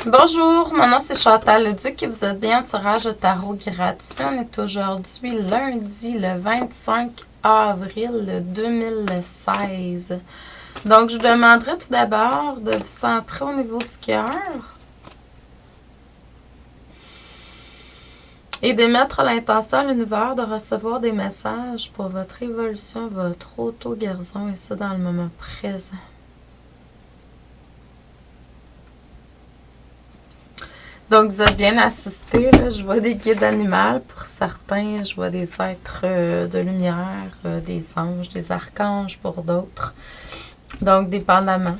Bonjour, mon nom c'est Chantal Leduc et vous êtes bien en tirage de tarot gratuit. On est aujourd'hui lundi le 25 avril 2016. Donc, je vous demanderai tout d'abord de vous centrer au niveau du cœur et d'émettre l'intention à l'univers de recevoir des messages pour votre évolution, votre auto-guérison et ça dans le moment présent. Donc, vous êtes bien assistés. Là. Je vois des guides animaux pour certains. Je vois des êtres de lumière, des anges, des archanges pour d'autres. Donc, dépendamment.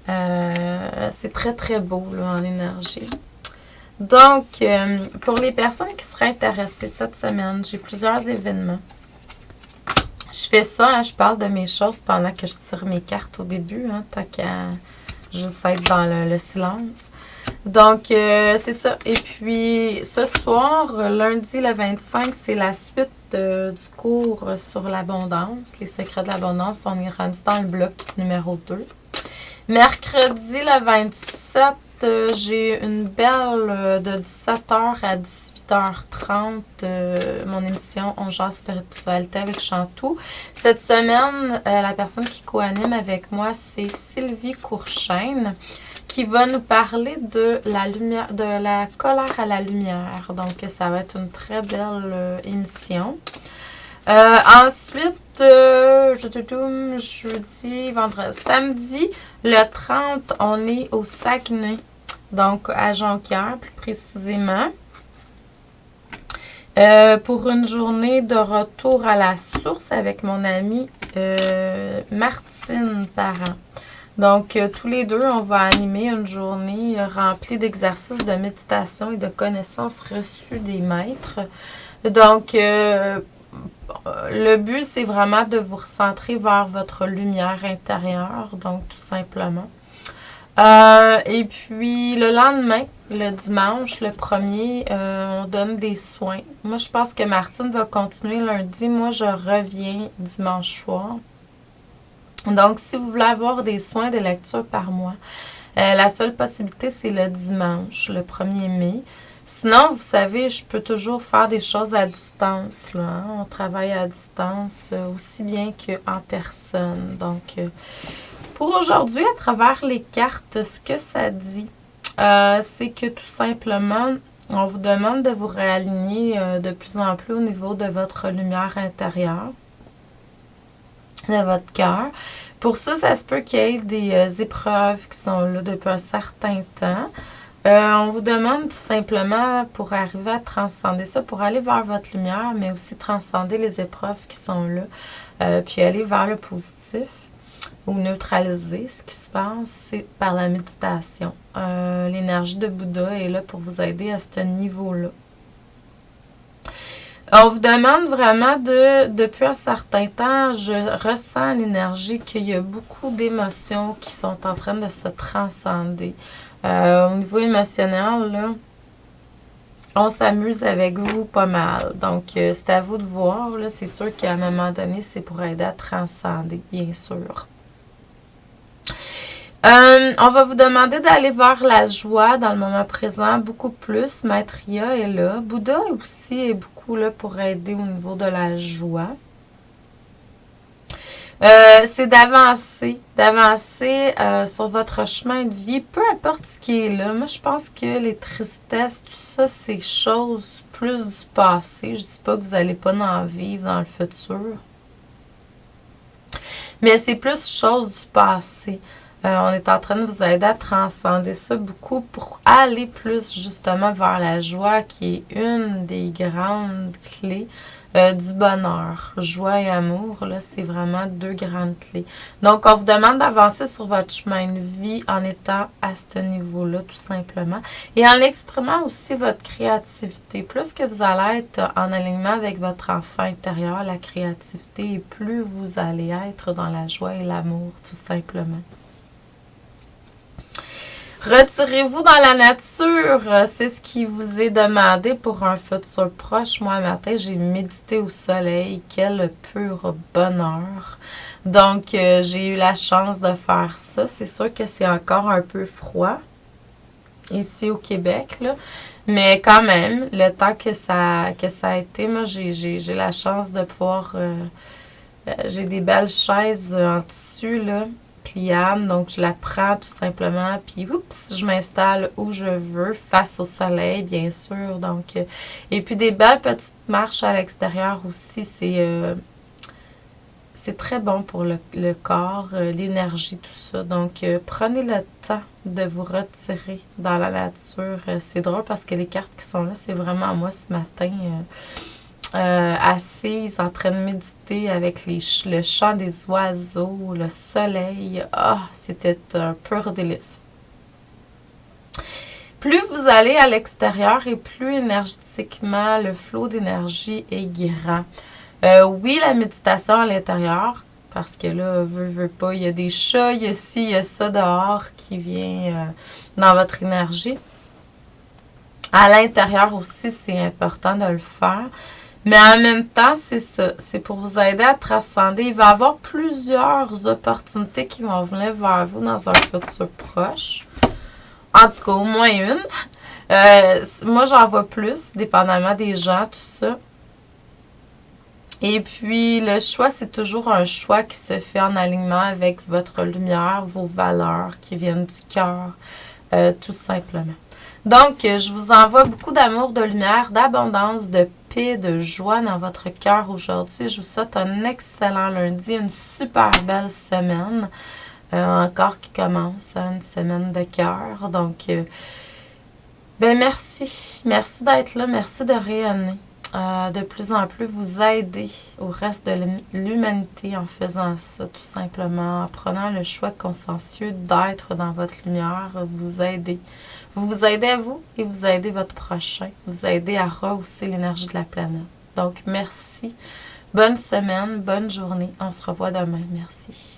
C'est très, très beau là, en énergie. Donc, pour les personnes qui seraient intéressées cette semaine, j'ai plusieurs événements. Je fais ça, hein, je parle de mes choses pendant que je tire mes cartes au début, hein, tant qu'à juste être dans le silence. Donc, c'est ça. Et puis, ce soir, lundi le 25, c'est la suite du cours sur l'abondance, les secrets de l'abondance. On est rendu dans le bloc numéro 2. Mercredi le 27, j'ai une belle de 17h à 18h30, mon émission On jase spiritualité avec Chantou. Cette semaine, la personne qui co-anime avec moi, c'est Sylvie Courchaine, qui va nous parler de la lumière, de la colère à la lumière. Donc, ça va être une très belle émission. Ensuite, jeudi, vendredi, samedi, le 30, on est au Saguenay. Donc, à Jonquière, plus précisément. Pour une journée de retour à la source avec mon amie Martine Parent. Donc, tous les deux, on va animer une journée remplie d'exercices de méditation et de connaissances reçues des maîtres. Donc, le but, c'est vraiment de vous recentrer vers votre lumière intérieure, donc tout simplement. Et puis, le lendemain, le dimanche, le 1er, on donne des soins. Moi, je pense que Martine va continuer lundi. Moi, je reviens dimanche soir. Donc, si vous voulez avoir des soins de lecture par mois, la seule possibilité, c'est le dimanche, le 1er mai. Sinon, vous savez, je peux toujours faire des choses à distance. Là, hein? On travaille à distance aussi bien qu'en personne. Donc, pour aujourd'hui, à travers les cartes, ce que ça dit, c'est que tout simplement, on vous demande de vous réaligner de plus en plus au niveau de votre lumière intérieure, de votre cœur. Pour ça, ça se peut qu'il y ait des épreuves qui sont là depuis un certain temps. On vous demande tout simplement pour arriver à transcender ça, pour aller vers votre lumière, mais aussi transcender les épreuves qui sont là, puis aller vers le positif ou neutraliser ce qui se passe, c'est par la méditation. L'énergie de Bouddha est là pour vous aider à ce niveau-là. On vous demande vraiment depuis un certain temps, je ressens l'énergie qu'il y a beaucoup d'émotions qui sont en train de se transcender. Au niveau émotionnel, là, on s'amuse avec vous pas mal. Donc, c'est à vous de voir. Là, c'est sûr qu'à un moment donné, c'est pour aider à transcender, bien sûr. On va vous demander d'aller vers la joie dans le moment présent beaucoup plus. Maître Ya est là. Bouddha aussi est beaucoup là pour aider au niveau de la joie. C'est d'avancer sur votre chemin de vie, peu importe ce qui est là. Moi, je pense que les tristesses, tout ça, c'est choses plus du passé. Je dis pas que vous n'allez pas en vivre dans le futur. Mais c'est plus chose du passé. On est en train de vous aider à transcender ça beaucoup pour aller plus justement vers la joie qui est une des grandes clés du bonheur. Joie et amour, là, c'est vraiment deux grandes clés. Donc, on vous demande d'avancer sur votre chemin de vie en étant à ce niveau-là, tout simplement. Et en exprimant aussi votre créativité. Plus que vous allez être en alignement avec votre enfant intérieur, la créativité, et plus vous allez être dans la joie et l'amour, tout simplement. Retirez-vous dans la nature, c'est ce qui vous est demandé pour un futur proche. Moi, matin, j'ai médité au soleil, quel pur bonheur. Donc, j'ai eu la chance de faire ça. C'est sûr que c'est encore un peu froid. ici au Québec, là. Mais quand même, le temps que ça a été, moi, j'ai la chance de pouvoir... j'ai des belles chaises en tissu, là, pliables. Donc, je la prends tout simplement, puis oups, je m'installe où je veux, face au soleil, bien sûr. Donc, et puis des belles petites marches à l'extérieur aussi, c'est très bon pour le corps, l'énergie, tout ça. Donc, prenez le temps de vous retirer dans la nature. C'est drôle parce que les cartes qui sont là, c'est vraiment moi ce matin, assise, en train de méditer avec le chant des oiseaux, le soleil. Ah, c'était un pur délice. Plus vous allez à l'extérieur et plus énergétiquement le flot d'énergie est grand. Oui, la méditation à l'intérieur, parce que là, veut pas, il y a des chats, il y a ci, il y a ça dehors qui vient dans votre énergie. À l'intérieur aussi, c'est important de le faire. Mais en même temps, c'est ça. C'est pour vous aider à transcender. Il va y avoir plusieurs opportunités qui vont venir vers vous dans un futur proche. En tout cas, au moins une. Moi, j'en vois plus, dépendamment des gens, tout ça. Et puis, le choix, c'est toujours un choix qui se fait en alignement avec votre lumière, vos valeurs qui viennent du cœur, tout simplement. Donc, je vous envoie beaucoup d'amour, de lumière, d'abondance, de paix, de joie dans votre cœur aujourd'hui. Je vous souhaite un excellent lundi, une super belle semaine, encore qui commence, une semaine de cœur. Donc, merci. Merci d'être là, merci de rayonner. De plus en plus vous aider au reste de l'humanité en faisant ça, tout simplement, en prenant le choix consciencieux d'être dans votre lumière, vous aidez. Vous vous aidez à vous et vous aidez votre prochain. Vous aidez à rehausser l'énergie de la planète. Donc, merci. Bonne semaine, bonne journée. On se revoit demain. Merci.